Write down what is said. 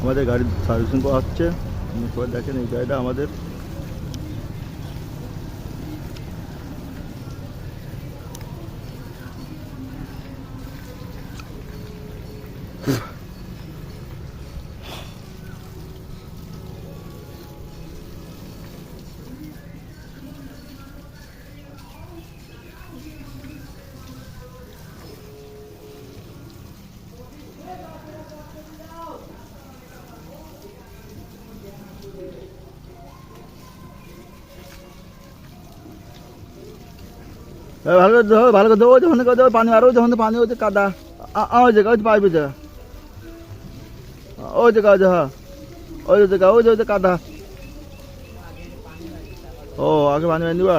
আমাদের গাড়ির সার্ভিসিং করা হচ্ছে। সবাই দেখেন এই গাড়িটা আমাদের। ভালো করে দেবো, ভালো করে দেবো, যখন করে দেবো পানি আরও, যখন পানি হচ্ছে কাদা ওই জায়গা, ওই পাইপে যা, ওই জায়গা, ওই হ্যাঁ, ওই জায়গা, ওই যে কাদা। ও আগে পানি বানিয়ে দিবা।